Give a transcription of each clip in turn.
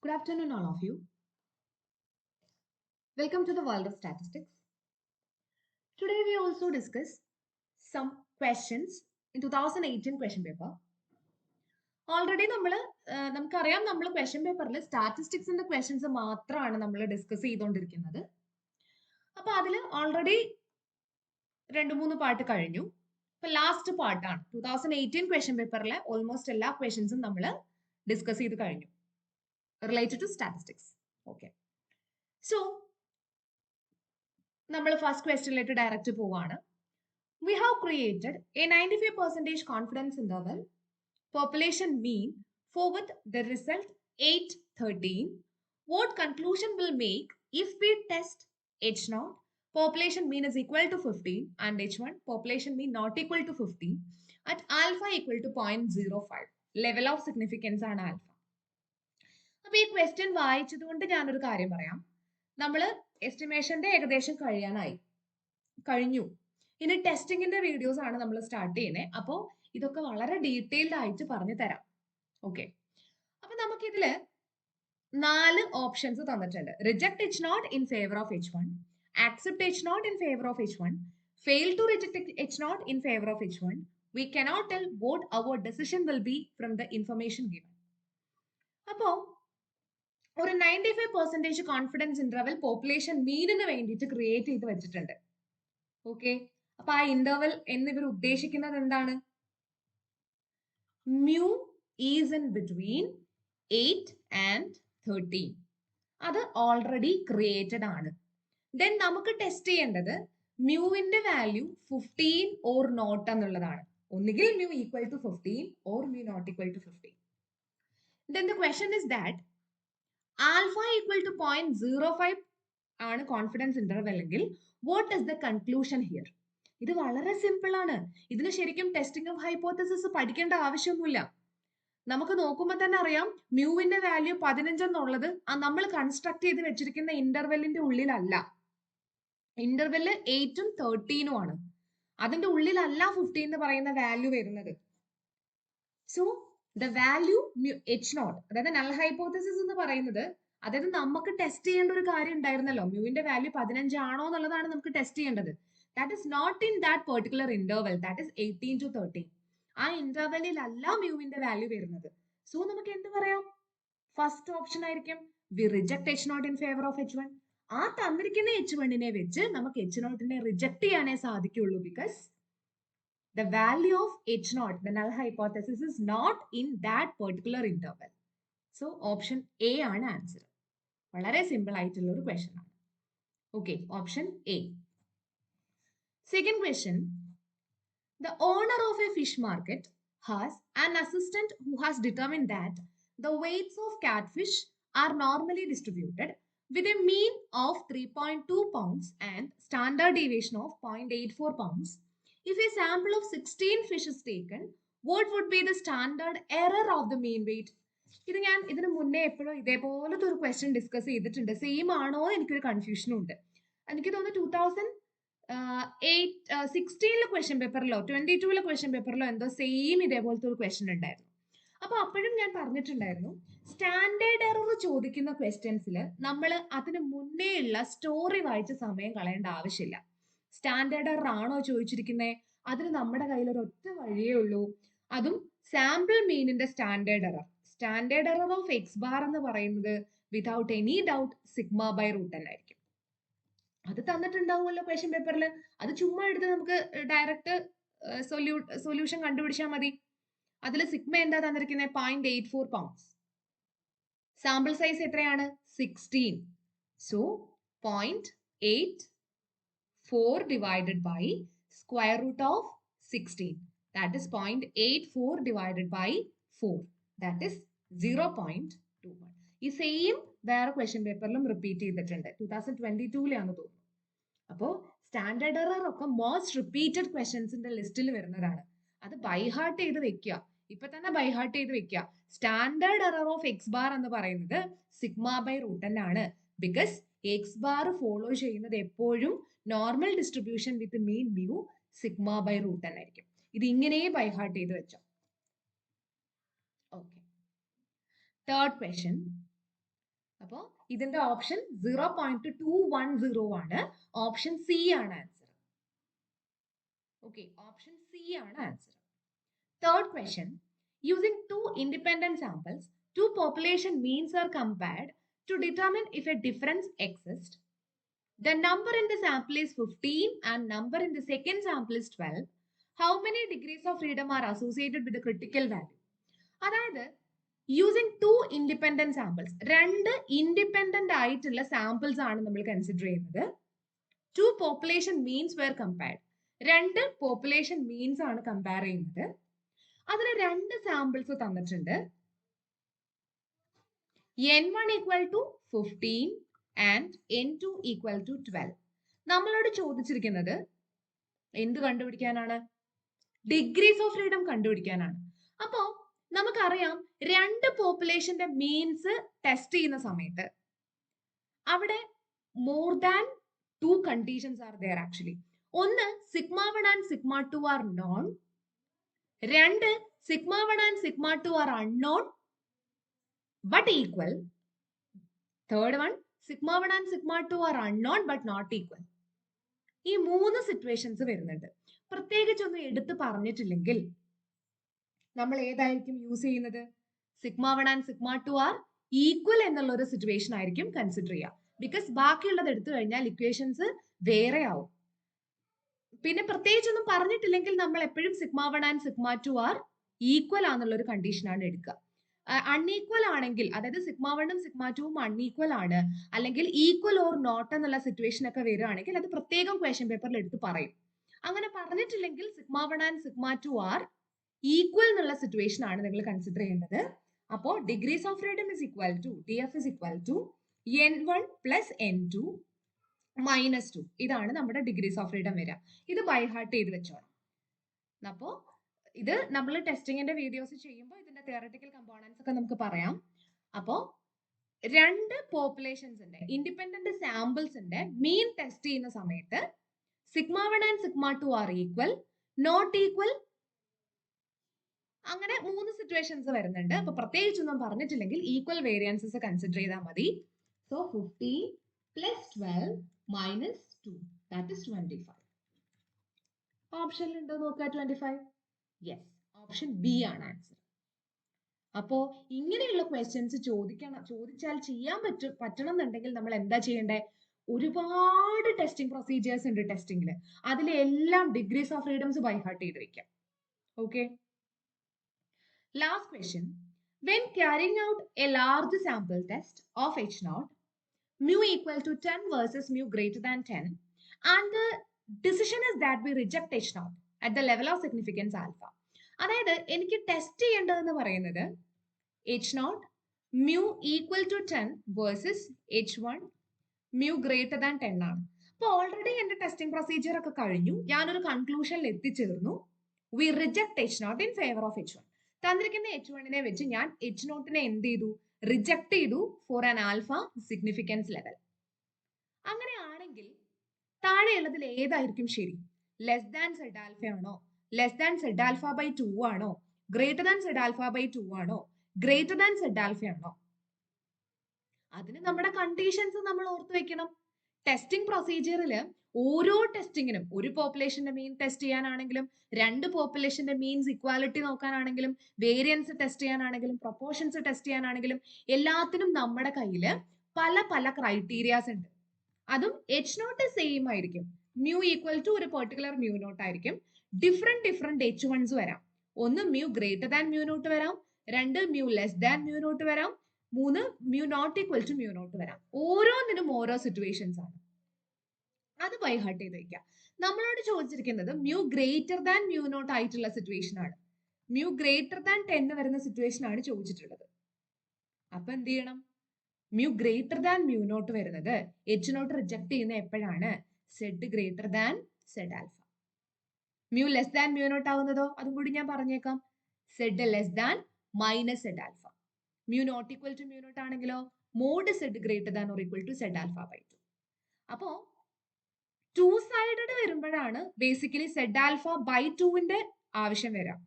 Good afternoon, all of you. Welcome to the world of statistics. Today, we also discuss some questions in 2018 question paper. Already, നമുക്കറിയാം നമ്മൾ question പേപ്പറിൽ സ്റ്റാറ്റിസ്റ്റിക്സിന്റെ questions മാത്രമാണ് നമ്മൾ discuss ചെയ്തുകൊണ്ടിരിക്കുന്നത്. അപ്പൊ അതിൽ ഓൾറെഡി 2-3 പാർട്ട് കഴിഞ്ഞു. ഇപ്പൊ ലാസ്റ്റ് പാർട്ടാണ് 2018 ക്വസ്റ്റ്യൻ പേപ്പറിലെ ഓൾമോസ്റ്റ് എല്ലാ ക്വസ്റ്റ്യൻസും നമ്മൾ ഡിസ്കസ് ചെയ്ത് കഴിഞ്ഞു related to statistics. Okay, so നമ്മൾ ഫസ്റ്റ് ക്വസ്റ്റ്യനിലേക്ക് ഡയറക്റ്റ് പോവാണ്. We have created a 95% confidence interval, population mean, for with the result 813. What conclusion will make if we test H0, population mean is equal to 15, and H1, population mean not equal to 15, at alpha equal to 0.05. Level of significance ആണ് alpha. അപ്പൊ ഈ question വായിച്ചതുകൊണ്ട് ഞാനൊരു കാര്യം പറയാം. നമ്മൾ എസ്റ്റിമേഷന്റെ ഏകദേശം കഴിഞ്ഞു. ഇനി ടെസ്റ്റിംഗിന്റെ വീഡിയോസ് ആണ് നമ്മൾ സ്റ്റാർട്ട് ചെയ്യുന്നത്. അപ്പോൾ ഇതൊക്കെ വളരെ ഡീറ്റെയിൽഡ് ആയിട്ട് പറഞ്ഞു തരാം. ഓക്കെ, അപ്പൊ നമുക്ക് ഇതില് 4 ഓപ്ഷൻസ് തന്നിട്ടുണ്ട്. Reject H0 in favour of H1, accept H0 in favour of H1, fail to reject H0 in favour of H1. We cannot tell what our decision will be from the information given. അപ്പോ ഒരു 95% confidence interval population മീനിന് വേണ്ടിയിട്ട് create ചെയ്ത് വെച്ചിട്ടുണ്ട്. Okay, അപ്പൊ ആ interval എന്നിവർ ഉദ്ദേശിക്കുന്നത് എന്താണ്? Mu is in between 8 and 13. അത് ഓൾറെഡി ക്രിയേറ്റഡ് ആണ്. ദെൻ നമുക്ക് ടെസ്റ്റ് ചെയ്യേണ്ടത് മ്യൂവിന്റെ വാല്യൂ 15 ഓർ നോട്ട് എന്നുള്ളതാണ്. ഒന്നുകിൽ mu equal to 15 or mu not equal to 15. Then the question is that alpha equal to 0.05 ആണ് കോൺഫിഡൻസ് ഇന്റർവെൽ എങ്കിൽ what is the conclusion here? ഇത് വളരെ സിമ്പിൾ ആണ്. ഇതിന് ശരിക്കും ടെസ്റ്റിംഗ് ഓഫ് ഹൈപ്പോത്തസിസ് പഠിക്കേണ്ട ആവശ്യമൊന്നുമില്ല. നമുക്ക് നോക്കുമ്പോൾ തന്നെ അറിയാം മ്യൂവിന്റെ വാല്യൂ 15 എന്നുള്ളത് നമ്മൾ കൺസ്ട്രക്ട് ചെയ്ത് വെച്ചിരിക്കുന്ന ഇന്റർവെല്ലിന്റെ ഉള്ളിലല്ല. ഇന്റർവെല്ല് 8ഉം 13ഉം ആണ്. അതിന്റെ ഉള്ളിലല്ല 15 എന്ന് പറയുന്ന വാല്യൂ വരുന്നത്. സോ ദ വാല്യൂ H0, അതായത് നൾ ഹൈപ്പോത്തസിസ് എന്ന് പറയുന്നത്, അതായത് നമുക്ക് ടെസ്റ്റ് ചെയ്യേണ്ട ഒരു കാര്യം ഉണ്ടായിരുന്നല്ലോ, മ്യൂവിന്റെ വാല്യൂ 15 ആണോ എന്നുള്ളതാണ് നമുക്ക് ടെസ്റ്റ് ചെയ്യേണ്ടത്. That is not in that particular interval, that is 18 to 13. ആ ഇന്റർവെല്ലിൽ അല്ല മ്യൂവിന്റെ വാല്യൂ വരുന്നത്. സോ നമുക്ക് എന്ത് പറയാം? ഫസ്റ്റ് ഓപ്ഷൻ ആയിരിക്കും V reject H0 in favor of H1. ആ തന്നിരിക്കുന്ന H1നെ വെച്ച് നമുക്ക് H0നെ റിജക്ട് ചെയ്യാനേ സാധിക്കുള്ളൂ. Because the value of H0, the null hypothesis, is not in that particular interval. So option A ആണ് ആൻസർ. വളരെ സിമ്പിൾ ആയിട്ടുള്ള ഒരു ക്വസ്റ്റ്യൻ ആണ്. Okay, option A. Second question. The owner of a fish market has an assistant who has determined that the weights of catfish are normally distributed with a mean of 3.2 pounds and standard deviation of 0.84 pounds. If a sample of 16 fish is taken, what would be the standard error of the mean weight? ഇത് ഞാൻ ഇതിന് മുന്നേ എപ്പോഴും ഇതേപോലത്തെ ഒരു question discuss ചെയ്തിട്ടുണ്ട്. Same ആണോ എന്ന് എനിക്കൊരു കൺഫ്യൂഷനും ഉണ്ട്. എനിക്ക് തോന്നുന്നു 2016 ക്വസ്റ്റ്യൻ പേപ്പറിലോ 22 ക്വസ്റ്റ്യൻ പേപ്പറിലോ എന്തോ സെയിം ഇതേപോലത്തെ ഒരു ക്വസ്റ്റ്യൻ ഉണ്ടായിരുന്നു. അപ്പൊ അപ്പോഴും ഞാൻ പറഞ്ഞിട്ടുണ്ടായിരുന്നു, സ്റ്റാൻഡേർഡ് എറർ ചോദിക്കുന്ന ക്വസ്റ്റ്യൻസിൽ നമ്മൾ അതിന് മുന്നേ ഉള്ള സ്റ്റോറി വായിച്ച് സമയം കളയേണ്ട ആവശ്യമില്ല. സ്റ്റാൻഡേർഡ് എറർ ആണോ ചോദിച്ചിരിക്കുന്നത്, അതിന് നമ്മുടെ കയ്യിൽ ഒരു ഒറ്റ വഴിയേ ഉള്ളൂ. അതും സാമ്പിൾ മീനിന്റെ standard error. Standard error of X bar എന്ന് പറയുന്നത് without any doubt sigma by root തന്നെ ആയിരിക്കും. അത് തന്നിട്ടുണ്ടാവുമല്ലോ ക്വസ്റ്റ്യൻ പേപ്പറിൽ. അത് ചുമ്മാ എടുത്ത് നമുക്ക് ഡയറക്റ്റ് സൊല്യൂഷൻ കണ്ടുപിടിച്ചാൽ മതി. അതിൽ സിഗ്മ എന്താ തന്നിരിക്കുന്നത്? 0.84 പൗണ്ട്സ്. സാമ്പിൾ സൈസ് എത്രയാണ്? 16. So 0.84 divided by square root of 16. That is 0.84 divided by 4. That is 0.21. ഈ സെയിം വേറെ ക്വസ്റ്റ്യൻ പേപ്പറിലും റിപ്പീറ്റ് ചെയ്തിട്ടുണ്ട്. 2022 തോന്നുന്നു. അപ്പോൾ സ്റ്റാൻഡേർഡ് എറർ ഒക്കെ മോസ്റ്റ് റിപ്പീറ്റഡ് ക്വസ്റ്റ്യൻസിന്റെ ലിസ്റ്റിൽ വരുന്നതാണ്. അത് ബൈഹാർട്ട് ചെയ്ത് വെക്കുക. ഇപ്പൊ തന്നെ ബൈഹാർട്ട് ചെയ്ത് വെക്കുക. Standard error of X bar എന്ന് പറയുന്നത് സിഗ്മ ബൈ റൂട്ട് ആണ്. ബിക്കോസ് എക്സ് ബാർ ഫോളോ ചെയ്യുന്നത് എപ്പോഴും normal distribution with mean mu sigma by root ആയിരിക്കും. ഇത് ഇങ്ങനെ ബൈഹാർട്ട് ചെയ്ത് വെച്ചോ. Okay, third question. അപ്പോൾ ഇതിന്റെ ഓപ്ഷൻ 0.210 ആണ്. ഓപ്ഷൻ സി ആണ് ആൻസർ. ഓക്കെ, ഓപ്ഷൻ സി ആണ് answer. Third question, using two independent samples, two population means are compared to determine if a difference exists. The number in the sample is 15 and number in the second sample is 12. How many degrees of freedom are associated with the critical value? അതായത് using two independent samples, രണ്ട് independent ആയിട്ടുള്ള samples ആണ് നമ്മൾ consider ചെയ്യുന്നത്. Two population means were compared, രണ്ട് population means ആണ് compare ചെയ്യുന്നത്. അതിന് രണ്ട് സാമ്പിൾസ് തന്നിട്ടുണ്ട്. N1 equal to 15 and N2 equal to 12. നമ്മളോട് ചോദിച്ചിരിക്കുന്നത് എന്ത് കണ്ടുപിടിക്കാനാണ്? ഡിഗ്രീസ് ഓഫ് ഫ്രീഡം കണ്ടുപിടിക്കാനാണ്. അപ്പോ നമുക്കറിയാം രണ്ട് പോപ്പുലേഷന്റെ മീൻസ് ടെസ്റ്റ് ചെയ്യുന്ന സമയത്ത് അവിടെ more than two conditions are there actually. ഒന്ന്, sigma 1 and sigma 2 are known. രണ്ട്, sigma 1 and sigma 2 are unknown but equal. Third one, sigma 1 and sigma 2 are unknown but not equal. ഈ മൂന്ന് situations വരുന്നുണ്ട്. പ്രത്യേകിച്ചൊന്നും എടുത്ത് പറഞ്ഞിട്ടില്ലെങ്കിൽ നമ്മൾ ഏതായിരിക്കും യൂസ് ചെയ്യുന്നത്? Sigma 1 and sigma 2 are equal എന്നുള്ള ഒരു സിറ്റുവേഷൻ ആയിരിക്കും കൺസിഡർ ചെയ്യുക. ബിക്കോസ് ബാക്കിയുള്ളത് എടുത്തു കഴിഞ്ഞാൽ ഇക്വേഷൻസ് വേറെ ആവും. പിന്നെ പ്രത്യേകിച്ചൊന്നും പറഞ്ഞിട്ടില്ലെങ്കിൽ നമ്മൾ എപ്പോഴും sigma 1 and sigma 2 are equal ആണെന്നുള്ള ഒരു കണ്ടീഷനാണ് എടുക്കുക. അൺഈക്വൽ ആണെങ്കിൽ, അതായത് സിഗ്മ 1ഉം സിഗ്മ 2ഉം അൺഈക്വൽ ആണ്, അല്ലെങ്കിൽ ഈക്വൽ ഓർ നോട്ട് എന്നുള്ള സിറ്റുവേഷൻ ഒക്കെ വരികയാണെങ്കിൽ അത് പ്രത്യേകം ക്വസ്റ്റ്യൻ പേപ്പറിൽ എടുത്ത് പറയും. അങ്ങനെ പറഞ്ഞിട്ടില്ലെങ്കിൽ sigma 1 and sigma 2 are equal എന്നുള്ള സിറ്റുവേഷൻ ആണ് നിങ്ങൾ കൺസിഡർ ചെയ്യേണ്ടത്. അപ്പോൾ degrees of freedom is equal to DF is equal to N1 plus N2 minus 2. ഇതാണ് നമ്മുടെ ഡിഗ്രീസ് ഓഫ് ഫ്രീഡം വരിക. ഇത് ബൈ ഹാർട്ട് ചെയ്ത് വെച്ചോണം. അപ്പോൾ ഇത് നമ്മൾ ടെസ്റ്റിങ്ങിന്റെ വീഡിയോസ് ചെയ്യുമ്പോൾ ഇതിന്റെ തിയററ്റിക്കൽ കമ്പോണൻസ് ഒക്കെ നമുക്ക് പറയാം. അപ്പോൾ രണ്ട് പോപ്പുലേഷൻസിന്റെ ഇൻഡിപെൻഡന്റ് സാമ്പിൾസിന്റെ മീൻ ടെസ്റ്റ് ചെയ്യുന്ന സമയത്ത് sigma 1 and sigma 2 are equal, not equal, അങ്ങനെ മൂന്ന് സിറ്റുവേഷൻസ് വരുന്നുണ്ട്. അപ്പൊ പ്രത്യേകിച്ചൊന്നും പറഞ്ഞിട്ടില്ലെങ്കിൽ ഈക്വൽ വേരിയൻസസ് കൺസിഡർ ചെയ്താൽ മതി. So 15 plus 12 minus 2 that is 25. ഓപ്ഷനിൽ ഉണ്ടോ നോക്കുക 25? യെസ്, ഓപ്ഷൻ ബി ആണ് ആൻസർ. അപ്പോ ഇങ്ങനെയുള്ള ക്വസ്റ്റ്യൻസ് ചോദിച്ചാൽ ചെയ്യാൻ പറ്റണം എന്നുണ്ടെങ്കിൽ നമ്മൾ എന്താ ചെയ്യേണ്ടേ? ഒരുപാട് ടെസ്റ്റിംഗ് പ്രൊസീജിയേഴ്സ് ഉണ്ട് ടെസ്റ്റിംഗിൽ. അതിലെല്ലാം degrees of freedoms by heart ചെയ്ത് വെക്കാം. Okay, last question. When carrying out a large sample test of H0, mu equal to 10 versus mu greater than 10, and the decision is that we reject H0 at the level of significance alpha. അതായത് എനിക്ക് test ചെയ്യേണ്ടതെന്ന് പറയുന്നത് H0 mu equal to 10 versus H1 mu greater than 10 ആണ്. അപ്പോൾ already എന്റെ testing procedure ഒക്കെ കഴിഞ്ഞു, ഞാനൊരു കൺക്ലൂഷനിൽ എത്തിച്ചേർന്നു. V reject H0 in favor of H1. തന്നിരിക്കുന്ന H1നെ വെച്ച് ഞാൻ H0നെ എന്ത് ചെയ്തു? റിജക്ട് ചെയ്തു for an alpha significance level. അങ്ങനെയാണെങ്കിൽ താഴെയുള്ളതിൽ ഏതായിരിക്കും ശരി? ലെസ് ദാൻ സെഡ് ആൽഫ ആണോ? Less than Z alpha by 2 ആണോ? Greater than Z alpha by 2 ആണോ? ഗ്രേറ്റർ ദാൻ സെഡ് ആൽഫ ആണോ? അതിന് നമ്മുടെ കണ്ടീഷൻസ് നമ്മൾ ഓർത്ത് വെക്കണം. ടെസ്റ്റിംഗ് പ്രൊസീജിയറിൽ ഓരോ ടെസ്റ്റിങ്ങിനും, ഒരു പോപ്പുലേഷന്റെ മീൻ ടെസ്റ്റ് ചെയ്യാനാണെങ്കിലും, രണ്ട് പോപ്പുലേഷന്റെ മീൻസ് ഇക്വാലിറ്റി നോക്കാനാണെങ്കിലും, വേരിയൻസ് ടെസ്റ്റ് ചെയ്യാനാണെങ്കിലും, പ്രൊപ്പോർഷൻസ് ടെസ്റ്റ് ചെയ്യാനാണെങ്കിലും, എല്ലാത്തിനും നമ്മുടെ കയ്യിൽ പല പല ക്രൈറ്റീരിയാസ് ഉണ്ട്. അതും H0 സെയിം ആയിരിക്കും. മ്യൂ ഈക്വൽ ടു ഒരു പെർട്ടിക്കുലർ മ്യൂ നോട്ട് ആയിരിക്കും. ഡിഫറെന്റ് H1s വരാം. ഒന്ന് mu greater than mu naught വരാം, രണ്ട് mu less than mu naught വരാം, മൂന്ന് mu not equal to mu naught വരാം. ഓരോന്നിനും ഓരോ സിറ്റുവേഷൻസ് ആണ്. അത് ബൈ ഹാർട്ട് ചെയ്ത് വയ്ക്കുക. നമ്മളോട് ചോദിച്ചിരിക്കുന്നത് mu greater than mu naught ആയിട്ടുള്ള സിറ്റുവേഷൻ ആണ്. മ്യൂ ഗ്രേറ്റർ ദാൻ 10 വരുന്ന സിറ്റുവേഷൻ ആണ് ചോദിച്ചിട്ടുള്ളത്. അപ്പൊ എന്ത് ചെയ്യണം? Mu greater than mu naught വരുന്നത് H0 റിജക്ട് ചെയ്യുന്ന എപ്പോഴാണ്? Zed greater than Z alpha. Mu less than mu naught ആവുന്നതോ അതും കൂടി ഞാൻ പറഞ്ഞേക്കാം. Zed less than minus zed alpha. Mu not equal to mu naught ആണെങ്കിലോ mod zed greater than or equal to zed alpha by 2. അപ്പോ 2 sided വരുമ്പോഴാണ് basically Z alpha by 2ന്റെ ആവശ്യം വരാം.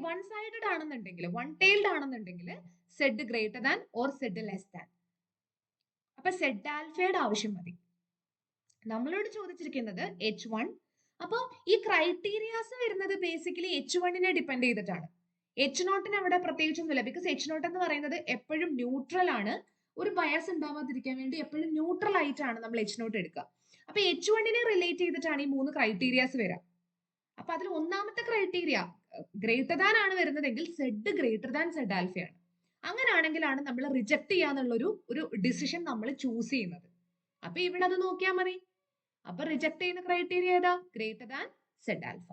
വൺ സൈഡഡ് ആണെന്നുണ്ടെങ്കിൽ, വൺ ടൈൽഡ് ആണെന്നുണ്ടെങ്കിൽ Z greater than or Z less than. അപ്പൊ Z ആൽഫയുടെ ആവശ്യം മതി. നമ്മളോട് ചോദിച്ചിരിക്കുന്നത് H1. അപ്പോൾ ഈ ക്രൈറ്റീരിയാസ് വരുന്നത് ബേസിക്കലി H1നെ ഡിപ്പെൻഡ് ചെയ്തിട്ടാണ്. H0 അവിടെ പ്രത്യേകിച്ചൊന്നുമില്ല. ബിക്കോസ് H0 എന്ന് പറയുന്നത് എപ്പോഴും ന്യൂട്രൽ ആണ്. ഒരു ബയസ് ഉണ്ടാവാതിരിക്കാൻ വേണ്ടി എപ്പോഴും ന്യൂട്രൽ ആയിട്ടാണ് നമ്മൾ H0 എടുക്കുക. അപ്പൊ H1നെ റിലേറ്റ് ചെയ്തിട്ടാണ് ഈ 3 ക്രൈറ്റീരിയാസ് വരാം. അപ്പൊ അതിൽ ഒന്നാമത്തെ ക്രൈറ്റീരിയ ഗ്രേറ്റർ ദാൻ ആണ് വരുന്നതെങ്കിൽ സെഡ് ഗ്രേറ്റർ ദാൻ സെഡ് ആൽഫയാണ്. അങ്ങനെയാണെങ്കിലാണ് നമ്മൾ റിജക്ട് ചെയ്യാന്നുള്ളൊരു ഡിസിഷൻ നമ്മൾ ചൂസ് ചെയ്യുന്നത്. അപ്പൊ ഇവിടെ അത് നോക്കിയാൽ മതി. അപ്പൊ റിജക്ട് ചെയ്യുന്ന ക്രൈറ്റീരിയ ഏതാ? Greater than Z alpha.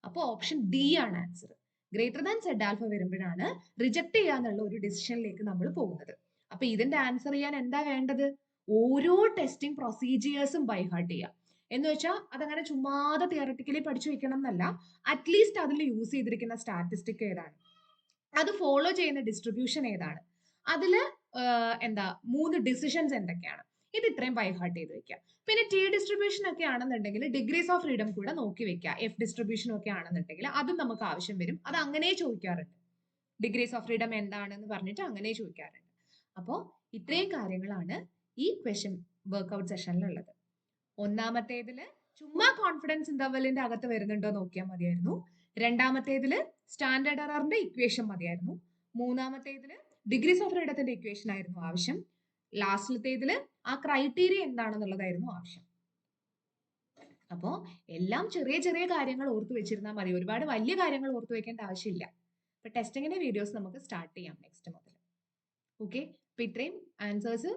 അപ്പൊ ഓപ്ഷൻ ഡി ആണ് answer. Greater than Z alpha വരുമ്പോഴാണ് റിജക്ട് ചെയ്യാന്നുള്ള ഒരു ഡിസിഷനിലേക്ക് നമ്മൾ പോകുന്നത്. അപ്പൊ ഇതിന്റെ ആൻസർ ചെയ്യാൻ എന്താ വേണ്ടത്? ഓരോ ടെസ്റ്റിംഗ് പ്രൊസീജിയേഴ്സും ബൈഹാർട്ട് ചെയ്യുക. എന്ന് വെച്ചാൽ അതങ്ങനെ ചുമ്മാതെ തിയററ്റിക്കലി പഠിച്ചു വെക്കണം എന്നല്ല, അറ്റ്ലീസ്റ്റ് അതിൽ യൂസ് ചെയ്തിരിക്കുന്ന സ്റ്റാറ്റിസ്റ്റിക് ഏതാണ്, അത് ഫോളോ ചെയ്യുന്ന ഡിസ്ട്രിബ്യൂഷൻ ഏതാണ്, അതില് എന്താ 3 ഡിസിഷൻസ് എന്തൊക്കെയാണ്, ഇത് ഇത്രയും ബൈഹാർട്ട് ചെയ്ത് വെക്കുക. പിന്നെ ടി ഡിസ്ട്രിബ്യൂഷൻ ഒക്കെ ആണെന്നുണ്ടെങ്കിൽ ഡിഗ്രീസ് ഓഫ് ഫ്രീഡം കൂടെ നോക്കി വെക്കുക. എഫ് ഡിസ്ട്രിബ്യൂഷൻ ഒക്കെ ആണെന്നുണ്ടെങ്കിൽ അതും നമുക്ക് ആവശ്യം വരും. അത് അങ്ങനെ ചോദിക്കാറുണ്ട്. ഡിഗ്രീസ് ഓഫ് ഫ്രീഡം എന്താണെന്ന് പറഞ്ഞിട്ട് അങ്ങനെ ചോദിക്കാറുണ്ട്. അപ്പോൾ ഇത്രയും കാര്യങ്ങളാണ് ഈ ക്വസ്റ്റ്യൻ വർക്ക്ഔട്ട് സെഷനിലുള്ളത്. ഒന്നാമത്തേതില് ചുമ്മാ കോൺഫിഡൻസ് ഇന്റർവെല്ലിന്റെ അകത്ത് വരുന്നുണ്ടോ നോക്കിയാൽ മതിയായിരുന്നു. രണ്ടാമത്തേതില് സ്റ്റാൻഡേർഡ് എററിന്റെ ഇക്വേഷൻ മതിയായിരുന്നു. മൂന്നാമത്തേതില് ഡിഗ്രീസ് ഓഫ് ഫ്രീഡത്തിന്റെ ഇക്വേഷൻ ആയിരുന്നു ആവശ്യം. ലാസ്റ്റിലത്തേതില് ആ ക്രൈറ്റീരിയ എന്താണെന്നുള്ളതായിരുന്നു ആവശ്യം. അപ്പോ എല്ലാം ചെറിയ ചെറിയ കാര്യങ്ങൾ ഓർത്തു വെച്ചിരുന്നാൽ മതി. ഒരുപാട് വലിയ കാര്യങ്ങൾ ഓർത്തു വെക്കേണ്ട ആവശ്യമില്ല. അപ്പൊ ടെസ്റ്റിങ്ങിന്റെ വീഡിയോസ് നമുക്ക് സ്റ്റാർട്ട് ചെയ്യാം നെക്സ്റ്റ് മുതൽ. ഓക്കെ, അപ്പൊ ഇത്രയും ആൻസേഴ്സ്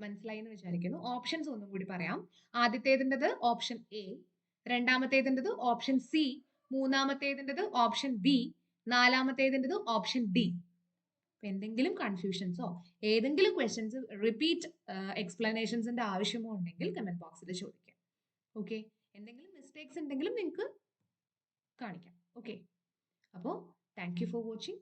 മനസ്സിലായി എന്ന് വിചാരിക്കുന്നു. ഓപ്ഷൻസ് ഒന്നും കൂടി പറയാം. ആദ്യത്തേതിൻ്റെത് ഓപ്ഷൻ എ, രണ്ടാമത്തേതിൻ്റെത് ഓപ്ഷൻ സി, മൂന്നാമത്തേതിൻ്റെത് ഓപ്ഷൻ ബി, നാലാമത്തേതിൻ്റെത് ഓപ്ഷൻ ഡി. എന്തെങ്കിലും കൺഫ്യൂഷൻസോ ഏതെങ്കിലും ക്വസ്റ്റ്യൻസ് റിപ്പീറ്റ് എക്സ്പ്ലനേഷൻസിന്റെ ആവശ്യമോ ഉണ്ടെങ്കിൽ കമന്റ് ബോക്സിൽ ചോദിക്കാം. ഓക്കെ, എന്തെങ്കിലും മിസ്റ്റേക്സ് ഉണ്ടെങ്കിലും നിങ്ങൾക്ക് കാണിക്കാം. ഓക്കെ, അപ്പോൾ താങ്ക് യു ഫോർ വാച്ചിങ്.